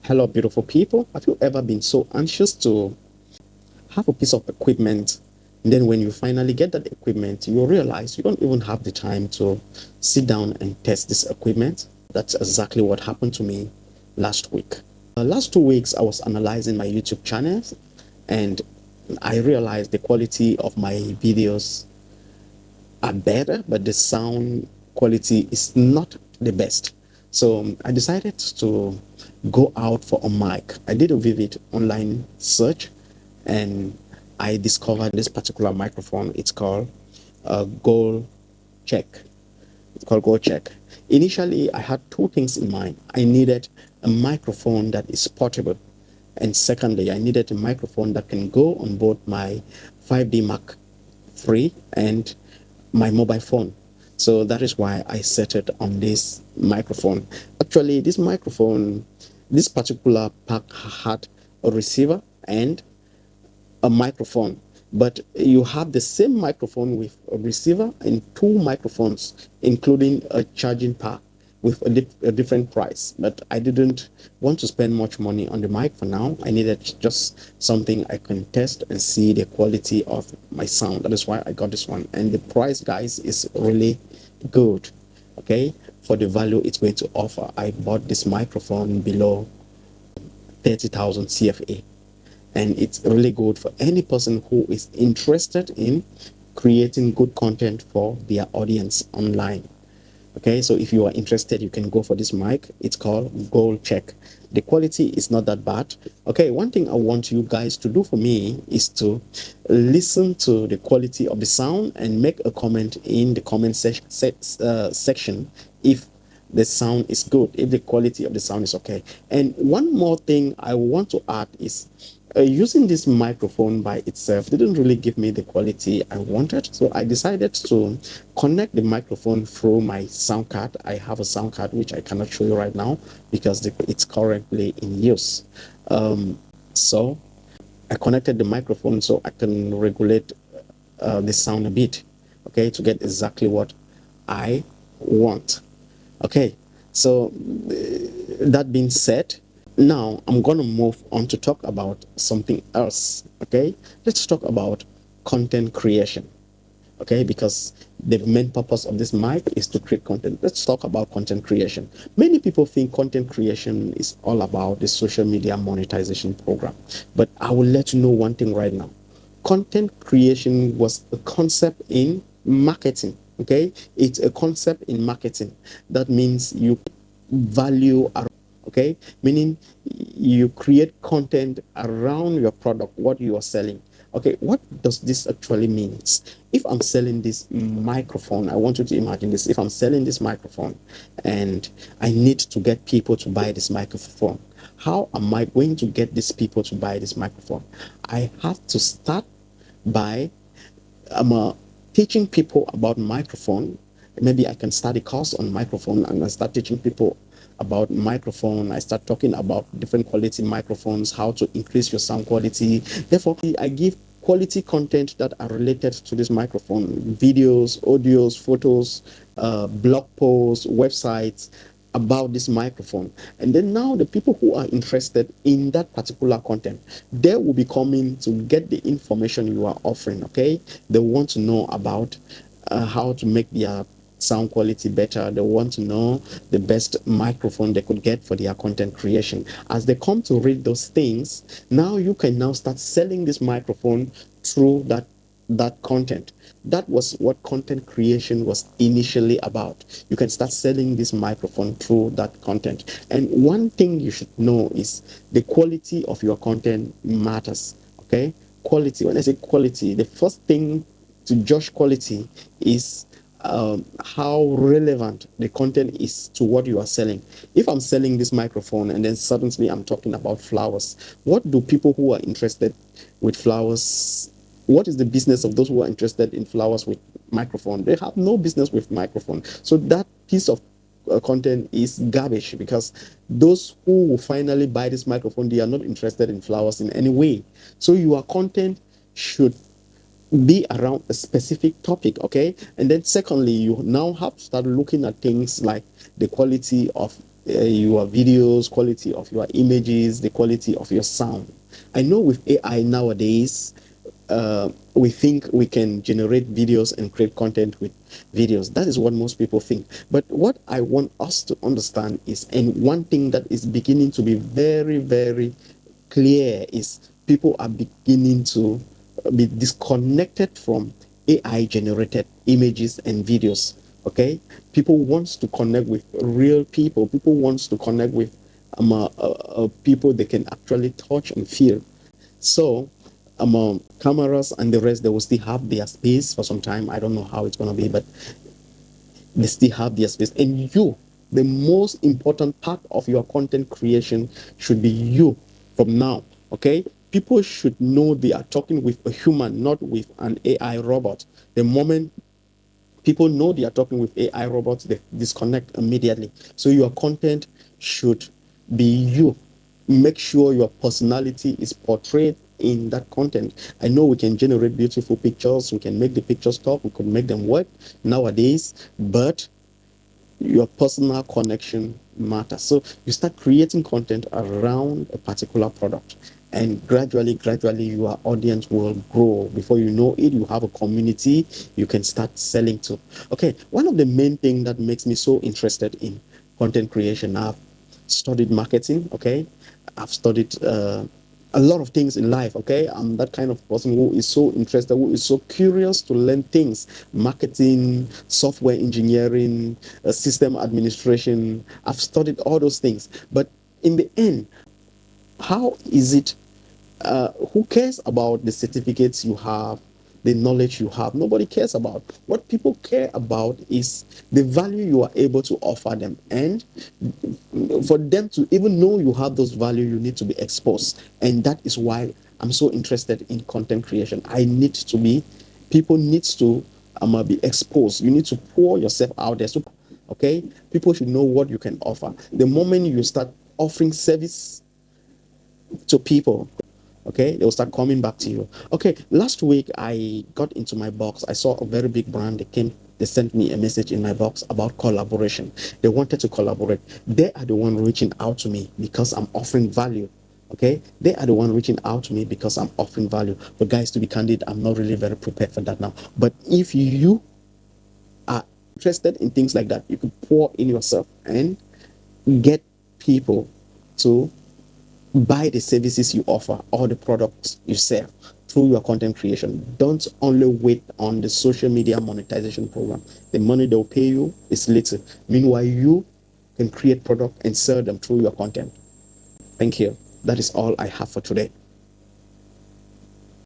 Hello, beautiful people. Have you ever been so anxious to have a piece of equipment? And then when you finally get that equipment, you realize you don't even have the time to sit down and test this equipment. That's exactly what happened to me last week. Last 2 weeks, I was analyzing my YouTube channels and I realized the quality of my videos are better, but the sound quality is not the best. So I decided to go out for a mic. I did a vivid online search and I discovered this particular microphone. It's called GoChek. It's called GoChek. Initially, I had two things in mind. I needed a microphone that is portable. And secondly, I needed a microphone that can go on both my 5D Mark III and my mobile phone. So that is why I set it on this microphone. Actually, this microphone, this particular pack had a receiver and a microphone, but you have the same microphone with a receiver and two microphones, including a charging pack with a different price. But I didn't want to spend much money on the mic for now. I needed just something I can test and see the quality of my sound. That is why I got this one. And the price, guys, is really good. Okay, for the value it's going to offer. I bought this microphone below 30,000 CFA, and it's really good for any person who is interested in creating good content for their audience online. Okay, so if you are interested, you can go for this mic. It's called GoChek. The quality is not that bad. Okay, one thing I want you guys to do for me is to listen to the quality of the sound and make a comment in the comment section if the sound is good, if the quality of the sound is okay. And one more thing I want to add is using this microphone by itself didn't really give me the quality I wanted. So I decided to connect the microphone through my sound card. I have a sound card which I cannot show you right now because it's currently in use. So I connected the microphone so I can regulate the sound a bit, okay, to get exactly what I want. Okay, so that being said, now I'm going to move on to talk about something else. Okay, let's talk about content creation. Okay, because the main purpose of this mic is to create content. Let's talk about content creation. Many people think content creation is all about the social media monetization program, but I will let you know one thing right now. Content creation was a concept in marketing. Okay, it's a concept in marketing. That means you value, okay, meaning you create content around your product, what you are selling. Okay, what does this actually means? If I'm selling this microphone, I want you to imagine this. If I'm selling this microphone and I need to get people to buy this microphone, how am I going to get these people to buy this microphone? I have to start by teaching people about microphone. Maybe I can start a course on microphone and I start teaching people about microphone. I start talking about different quality microphones, how to increase your sound quality. Therefore, I give quality content that are related to this microphone: videos, audios, photos, blog posts, websites about this microphone. And then now the people who are interested in that particular content, they will be coming to get the information you are offering. Okay, they want to know about how to make their sound quality better. They want to know the best microphone they could get for their content creation. As they come to read those things, now you can now start selling this microphone through that content. That was what content creation was initially about. You can start selling this microphone through that content. And one thing you should know is the quality of your content matters. Okay, quality. When I say quality, the first thing to judge quality is how relevant the content is to what you are selling. If I'm selling this microphone and then suddenly I'm talking about flowers, what do people who are interested with flowers, what is the business of those who are interested in flowers with microphone? They have no business with microphone. So that piece of content is garbage, because those who will finally buy this microphone, they are not interested in flowers in any way. So your content should be around a specific topic. Okay, and then secondly, you now have to start looking at things like the quality of your videos, quality of your images, the quality of your sound. I know with AI nowadays, we think we can generate videos and create content with videos. That is what most people think. But what I want us to understand is, and one thing that is beginning to be very, very clear is people are beginning to be disconnected from AI generated images and videos. Okay, people wants to connect with real people. People wants to connect with people they can actually touch and feel. So, cameras and the rest, they will still have their space for some time. I don't know how it's gonna be, but they still have their space. And you, the most important part of your content creation should be you from now. Okay, people should know they are talking with a human, not with an AI robot. The moment people know they are talking with AI robots, they disconnect immediately. So your content should be you. Make sure your personality is portrayed in that content. I know we can generate beautiful pictures, we can make the pictures talk, we could make them work nowadays, but your personal connection matters. So you start creating content around a particular product, and gradually, your audience will grow. Before you know it, you have a community you can start selling to. Okay, one of the main things that makes me so interested in content creation, I've studied marketing. Okay, I've studied a lot of things in life. Okay, I'm that kind of person who is so interested, who is so curious to learn things: marketing, software engineering, system administration. I've studied all those things, but in the end, how is it, who cares about the certificates you have, the knowledge you have? Nobody cares about. What people care about is the value you are able to offer them. And for them to even know you have those value, you need to be exposed. And that is why I'm so interested in content creation. I need to be, people needs to be exposed. You need to pour yourself out there. So, okay, people should know what you can offer. The moment you start offering service to people, okay, they'll start coming back to you. Okay, last week I got into my box. I saw a very big brand. They sent me a message in my box about collaboration. They wanted to collaborate. They are the one reaching out to me because I'm offering value. Okay, they are the one reaching out to me because I'm offering value. But guys, to be candid, I'm not really very prepared for that now. But if you are interested in things like that, you can pour in yourself and get people to buy the services you offer or the products you sell through your content creation. Don't only wait on the social media monetization program. The money they'll pay you is little. Meanwhile, you can create product and sell them through your content. Thank you. That is all I have for today.